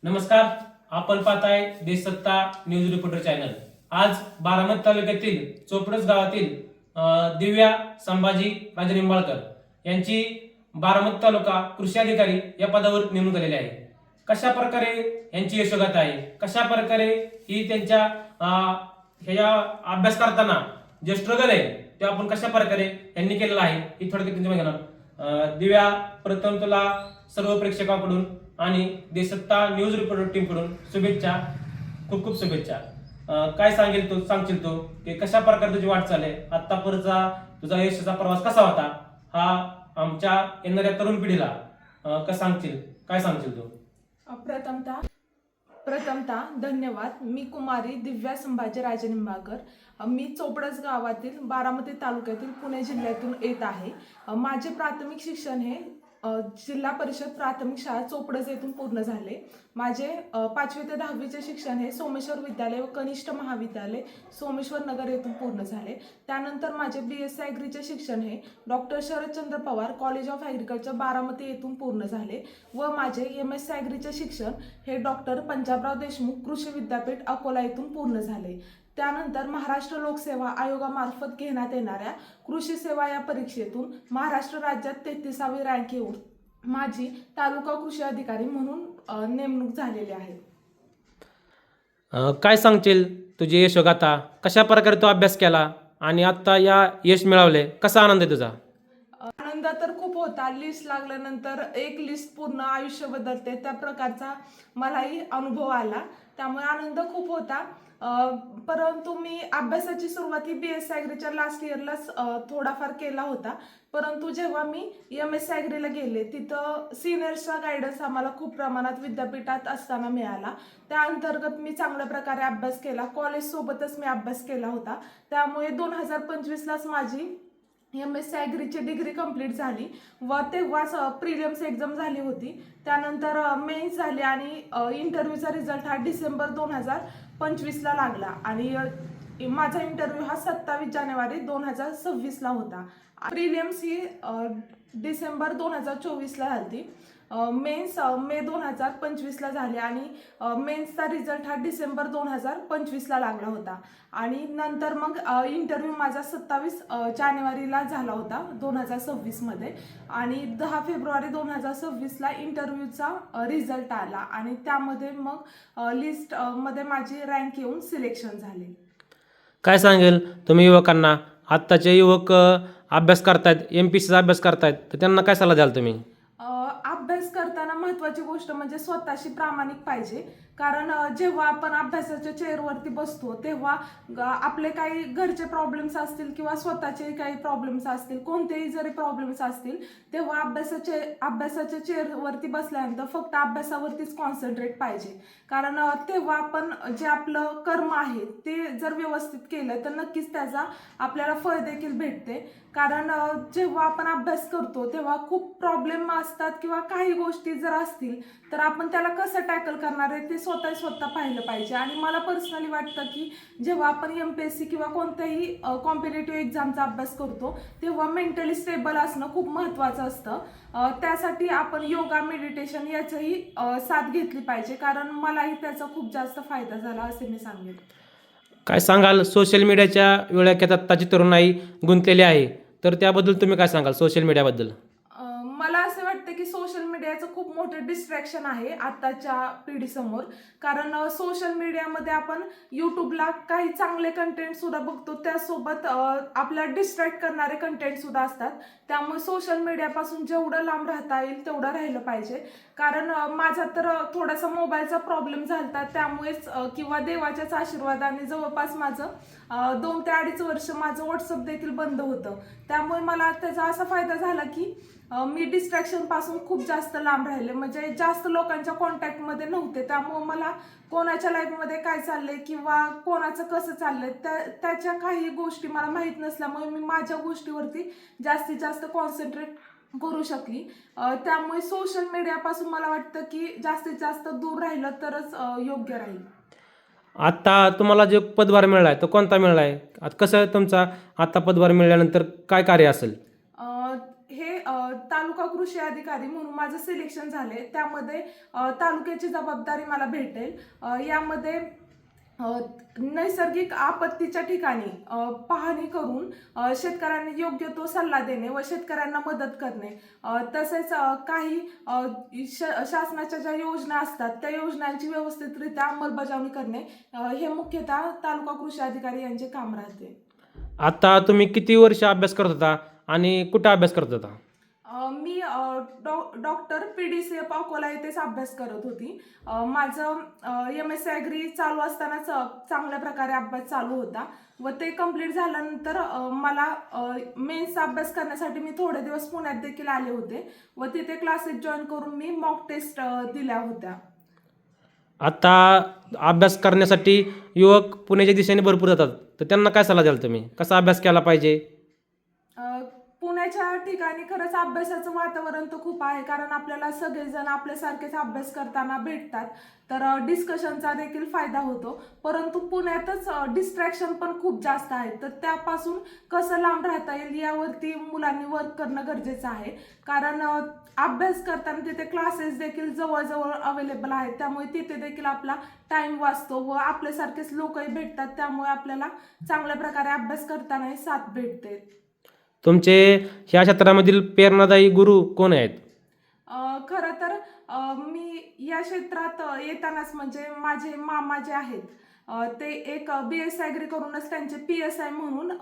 नमस्कार, आपण पाहताय देशसत्ता न्यूज रिपोर्टर चॅनल। आज बारामती तालुक्यातील चोपडस गावातील दिव्या संभाजी राजे निंबाळकर यांची बारामती तालुका कृषी अधिकारी या पदावर नेमणूक झालेली आहे। कशा प्रकारे यांची यशोगाथा आहे, कशा प्रकारे ही त्यांच्या ह्या अभ्यास करताना जे स्ट्रगल आहे ते आपण कशा प्रकारे यांनी केलेलं आहे ही थोडक्यात तुमच्या घेणार। दिव्या, प्रथम तुला सर्व प्रेक्षकांकडून आणि देशसत्ता न्यूज रिपोर्टर टीम कडून शुभेच्छा, खूप खूप शुभेच्छा। काय सांगशील तू की कशा प्रकारे तुझी वाटचाल आहे, आतापर्यंतचा तुझा यशाचा प्रवास कसा होता, हा आमच्या येणाऱ्या तरुण पिढीला काय सांगशील तू? प्रथमतः धन्यवाद। मी कुमारी दिव्या संभाजी राजे निंबाळकर, मी चोपडस गावातील बारामती तालुक्यातील पुणे जिल्ह्यातून येत आहे। माझे प्राथमिक शिक्षण हे जिल्हा परिषद प्राथमिक शाळा चोपडस येथून पूर्ण झाले। माझे 5वी ते 10वीचे शिक्षण हे सोमेश्वर विद्यालय व कनिष्ठ महाविद्यालय सोमेश्वर नगर येथून पूर्ण झाले। त्यानंतर माझे BSc ॲग्रीचे शिक्षण हे doctor Sharadchandra Pawar college of agriculture Baramati येथून पूर्ण झाले व माझे MSc ॲग्रीचे शिक्षण हे डॉक्टर पंजाबराव देशमुख कृषी विद्यापीठ अकोला येथून पूर्ण झाले। त्यानंतर महाराष्ट्र लोकसेवा आयोगामार्फत घेण्यात येणाऱ्या कृषी सेवा या परीक्षेतून महाराष्ट्र राज्यात 33वी रँक येऊन माझी तालुका कृषी अधिकारी म्हणून नेमणूक झालेली आहे। काय सांगशील तुझी यशोगाथा, कशा प्रकारे तू अभ्यास केला आणि आता या यश मिळवले, कसा आनंद आहे तुझा? आनंद तर खूप होता। लिस्ट लागल्यानंतर एक लिस्ट पूर्ण आयुष्य बदलते त्या प्रकारचा मलाही अनुभव आला, त्यामुळे आनंद खूप होता। परंतु मी अभ्यासाची सुरुवात ही BSc ॲग्रीच्या लास्ट इयरलाच थोडाफार केला होता, परंतु जेव्हा मी MSc ॲग्रीला गेले तिथं सिनियर्सचा गायडन्स आम्हाला खूप प्रमाणात विद्यापीठात असताना मिळाला। त्या अंतर्गत मी चांगल्या प्रकारे अभ्यास केला, कॉलेज सोबतच मी अभ्यास केला होता। त्यामुळे 2025लाच माझी MSc ॲग्रीची डिग्री कंप्लीट झाली व तेव्हाच प्रिलिम्स एक्झाम झाली होती। त्यानंतर मेन्स झाली आणि इंटरव्ह्यूचा रिझल्ट हा डिसेंबर 2025ला लागला आणि माझा इंटरव्ह्यू हा 27 जानेवारी 2026ला होता। प्रिलिम्स ही डिसेंबर 2024ला झाली, मेन्स मे 2025ला झाले आणि मेन्सचा रिझल्ट हा डिसेंबर 2025ला लागला होता आणि नंतर मग इंटरव्ह्यू माझा 27 जानेवारीला झाला होता 2026मध्ये आणि 10 फेब्रुवारी 2026ला इंटरव्ह्यूचा रिझल्ट आला आणि त्यामध्ये मग लिस्टमध्ये माझी रँक येऊन सिलेक्शन झाले। काय सांगेल तुम्ही युवकांना, आत्ताचे युवक अभ्यास करतायत, MPSCचा अभ्यास करतायत, तर त्यांना काय सल्ला द्याल तुम्ही? अभ्यास करताना महत्त्वाची गोष्ट म्हणजे स्वतःशी प्रामाणिक पाहिजे, कारण जेव्हा आपण अभ्यासाच्या चेअरवरती बसतो तेव्हा आपले काही घरचे प्रॉब्लेम्स असतील किंवा स्वतःचे काही प्रॉब्लेम्स असतील, कोणतेही जरी प्रॉब्लेम्स असतील, तेव्हा अभ्यासाच्या चेअरवरती बसल्यानंतर फक्त अभ्यासावरतीच कॉन्सन्ट्रेट पाहिजे, कारण तेव्हा आपण जे आपलं कर्म आहे ते जर व्यवस्थित केलं तर नक्कीच त्याचा आपल्याला फळ देखील भेटते। कारण जेव्हा आपण अभ्यास करतो तेव्हा खूप प्रॉब्लेम असतात किंवा काही गोष्टी जर असतील तर आपण त्याला कसं टॅकल करणार आहे ते स्वतः पाहिलं पाहिजे। आणि मला पर्सनली वाटतं की जेव्हा आपण MPSC किंवा कोणत्याही कॉम्पिटेटिव्ह एक्झामचा अभ्यास करतो तेव्हा मेंटली स्टेबल असणं खूप महत्त्वाचं असतं। त्यासाठी आपण योगा, मेडिटेशन याचंही साथ घेतली पाहिजे, कारण मलाही त्याचा खूप जास्त फायदा झाला असे मी सांगेन। काय सांगाल, सोशल मीडियाच्या वेळात आत्ताची तरुणाई गुंतलेली आहे, तर त्याबद्दल तुम्ही काय सांगाल सोशल मीडियाबद्दल? मला असं वाटतं की सोशल मीडियाचं खूप मोठं डिस्ट्रॅक्शन आहे आताच्या पिढीसमोर, कारण सोशल मीडियामध्ये आपण यूट्यूबला काही चांगले कंटेंट सुद्धा बघतो, त्यासोबत आपल्याला डिस्ट्रॅक्ट करणारे कंटेंट सुद्धा असतात। त्यामुळे सोशल मीडियापासून जेवढं लांब राहता येईल तेवढं राहिलं पाहिजे, कारण माझा तर थोडासा मोबाईलचा प्रॉब्लेम झाला त्यामुळेच किंवा देवाच्याच आशीर्वादाने जवळपास माझं 2 ते 2.5 वर्ष माझं WhatsApp देखील बंद होतं। त्यामुळे मला त्याचा असा फायदा झाला की मी डिस्ट्रॅक्शन पासून खूप जास्त लांब राहिले, म्हणजे जास्त लोकांच्या कॉन्टॅक्टमध्ये नव्हते। त्यामुळे मला कोणाच्या लाईफमध्ये काय चाललंय किंवा कोणाचं कसं चाललंय त्याच्या काही गोष्टी मला माहीत नसल्यामुळे मी माझ्या गोष्टीवरती जास्तीत जास्त कॉन्सन्ट्रेट करू शकली। त्यामुळे सोशल मीडियापासून मला वाटतं की जास्तीत जास्त दूर राहिलं तरच योग्य राहील। आता तुम्हाला जो पदभार मिळालाय तो कोणता मिळालाय? आता कसं तुमचा आता पदभार मिळाल्यानंतर काय कार्य असेल? हे तालुका कृषी अधिकारी म्हणून माझं सिलेक्शन झाले. त्यामध्ये तालुक्याची जबाबदारी मला भेटेल. यामध्ये नैसर्गिक आपत्तीच्या ठिकाणी पाहणी करून शेतकऱ्यांना योग्य तो सल्ला देणे व शेतकऱ्यांना मदत करणे, तसेच काही शासनाच्या ज्या योजना असतात त्या योजनांची व्यवस्थितरित्या अंमलबजावणी करणे, हे मुख्यतः तालुका कृषी अधिकारी यांचे काम राहते. आता तुम्ही किती वर्ष अभ्यास करत होता आणि कुठं अभ्यास करत होता? मी डॉक्टर PDCF अकोला येथेच अभ्यास करत होती. माझं MSc ॲग्री चालू असतानाच चांगल्या प्रकारे अभ्यास चालू होता व ते कंप्लीट झाल्यानंतर मला मेन्सचा अभ्यास करण्यासाठी मी थोडे दिवस पुण्यात देखील आले होते व तिथे क्लासेस जॉईन करून मी मॉक टेस्ट दिल्या होत्या. आता अभ्यास करण्यासाठी युवक पुण्याच्या दिशेने भरपूर जातात, तर त्यांना काय सल्ला द्याल तुम्ही? कसा अभ्यास केला पाहिजे? पुण्याच्या ठिकाणी खरंच अभ्यासाचं वातावरण तर खूप आहे, कारण आपल्याला सगळेजण आपल्यासारखेच अभ्यास करताना भेटतात, तर डिस्कशनचा देखील फायदा होतो. परंतु पुण्यातच डिस्ट्रॅक्शन पण खूप जास्त आहे, तर त्यापासून कसं लांब राहता येईल यावरती मुलांनी वर्क करणं गरजेचं आहे. कारण अभ्यास करताना तिथे क्लासेस देखील जवळजवळ अवेलेबल आहेत, त्यामुळे तिथे देखील आपला टाइम वाचतो व आपल्यासारखेच लोकही भेटतात, त्यामुळे आपल्याला चांगल्या प्रकारे अभ्यास करतानाही साथ भेटते. तुमचे ह्या क्षेत्रामधील प्रेरणादायी गुरु कोण आहेत? खरं तर मी या क्षेत्रात येतानाच म्हणजे माझे मामा जे आहेत, ते एक BSc ॲग्री करूनच त्यांचे PSI म्हणून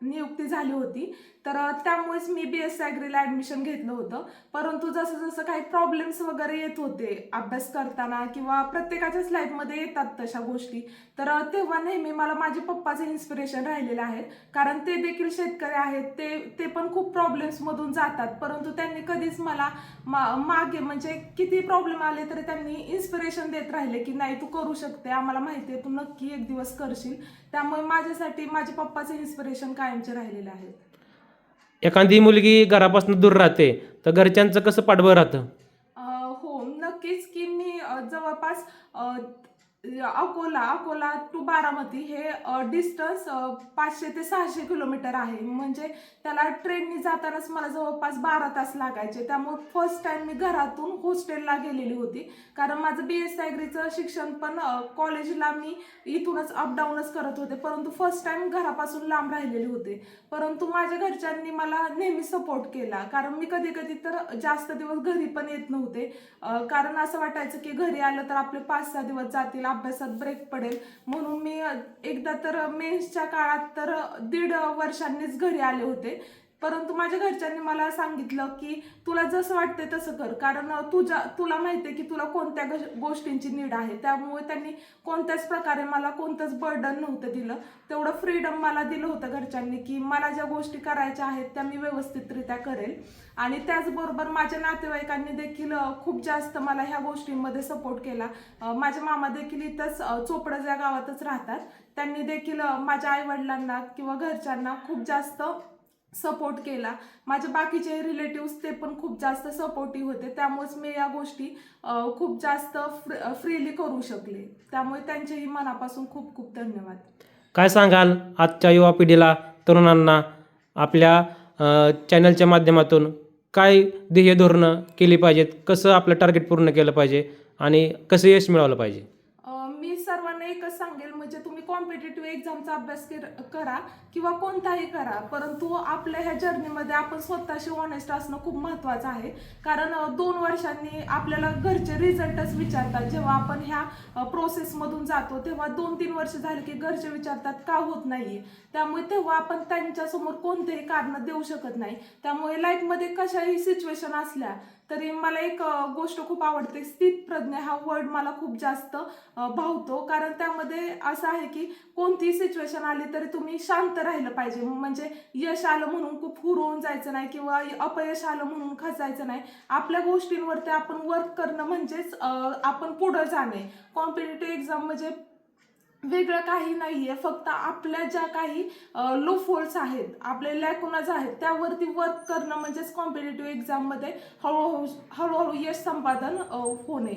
नियुक्ती झाली होती, तर त्यामुळेच मी BSc ॲग्रीला ॲडमिशन घेतलं होतं. परंतु जसं जसं काही प्रॉब्लेम्स वगैरे येत होते अभ्यास करताना किंवा प्रत्येकाच्याच लाईफमध्ये येतात तशा गोष्टी, तर तेव्हा नेहमी मला माझे पप्पाचे इन्स्पिरेशन राहिलेले आहेत. कारण ते देखील शेतकरी आहेत, ते पण खूप प्रॉब्लेम्समधून जातात, परंतु त्यांनी कधीच मला मागे म्हणजे किती प्रॉब्लेम आले तरी त्यांनी इन्स्पिरेशन देत राहिले की नाही, तू करू शकते, आम्हाला माहिती आहे तू नक्की एक दिवस करशील. त्यामुळे माझ्यासाठी माझे पप्पाचे इन्स्पिरेशन कायमचे राहिलेले आहेत. एखादी मुलगी घरापासून दूर राहते, तर घरच्यांचं कसं पाठबळ राहतं? हो, नक्कीच की मी जवळपास अकोला टू बारामती हे डिस्टन्स 500 ते 600 किलोमीटर आहे. म्हणजे त्याला ट्रेननी जातानाच मला जवळपास 12 तास लागायचे. त्यामुळे फर्स्ट टाइम मी घरातून हॉस्टेलला गेलेली होती, कारण माझं BSc ॲग्रीचं शिक्षण पण कॉलेजला मी इथूनच अपडाऊनच करत होते, परंतु फर्स्ट टाइम घरापासून लांब राहिलेले होते. परंतु माझ्या घरच्यांनी मला नेहमी सपोर्ट केला, कारण मी कधी कधी तर जास्त दिवस घरी पण येत नव्हते, कारण असं वाटायचं की घरी आलं तर आपले 5-6 दिवस जातील, अभ्यासात ब्रेक पडेल. म्हणून मी एकदा तर मेन्सच्या काळात तर 1.5 वर्षांनीच घरी आले होते. परंतु माझ्या घरच्यांनी मला सांगितलं की तुला जसं वाटतंय तसं कर, कारण तुला माहिती आहे की तुला कोणत्या गोष्टींची नीड आहे. त्यामुळे त्यांनी कोणत्याच प्रकारे मला कोणतंच बर्डन नव्हतं दिलं, तेवढं फ्रीडम मला दिलं होतं घरच्यांनी की मला ज्या गोष्टी करायच्या आहेत त्या मी व्यवस्थितरित्या करेल. आणि त्याचबरोबर माझ्या नातेवाईकांनी देखील खूप जास्त मला ह्या गोष्टींमध्ये सपोर्ट केला. माझे मामा देखील इथंच चोपडा या गावातच राहतात, त्यांनी देखील माझ्या आईवडिलांना किंवा घरच्यांना खूप जास्त सपोर्ट केला. माझे बाकीचे रिलेटिव्स ते पण खूप जास्त सपोर्टिव्ह होते, त्यामुळेच मी या गोष्टी खूप जास्त फ्रीली करू शकले. त्यामुळे त्यांचेही मनापासून खूप खूप धन्यवाद. काय सांगाल आजच्या युवा पिढीला, तरुणांना आपल्या चॅनलच्या माध्यमातून काय ध्येय धोरणं केली पाहिजेत, कसं आपलं टार्गेट पूर्ण केलं पाहिजे आणि कसं यश मिळवलं पाहिजे? मी सर्वांना एकच सांगेल, म्हणजे तुम्ही कॉम्पिटेटिव्ह एक्झामचा अभ्यास करा किंवा कोणताही करा, परंतु आपल्या ह्या जर्नीमध्ये आपण स्वतःशी ऑनेस्ट असणं खूप महत्त्वाचं आहे. कारण 2 वर्षांनी आपल्याला घरचे रिझल्टच विचारतात. जेव्हा आपण ह्या प्रोसेसमधून जातो तेव्हा 2-3 वर्ष झाले की घरचे विचारतात का होत नाहीये, त्यामुळे तेव्हा आपण त्यांच्यासमोर कोणतेही कारण देऊ शकत नाही. त्यामुळे लाईफमध्ये कशाही सिच्युएशन असल्या तरी मला एक गोष्ट खूप आवडते, स्थितप्रज्ञ हा वर्ड मला खूप जास्त भावतो. कारण त्यामध्ये असं आहे की कोणतीही सिच्युएशन आली तरी तुम्ही शांत राहिलं पाहिजे. म्हणजे यश आलं म्हणून खूप हुरवून जायचं नाही किंवा अपयश आलं म्हणून खचायचं नाही. आपल्या गोष्टींवरती आपण वर्क करणं म्हणजेच आपण पुढे जाणे. कॉम्पिटिटिव्ह एक्झाम म्हणजे वेगळं काही नाहीये, फक्त आपल्या ज्या काही लो फॉल्स आहेत, आपले लॅकुनाज आहेत, त्यावरती वर्क करणं म्हणजेच कॉम्पिटिटिव्ह एक्झाममध्ये हळूहळू यश संपादन होणे.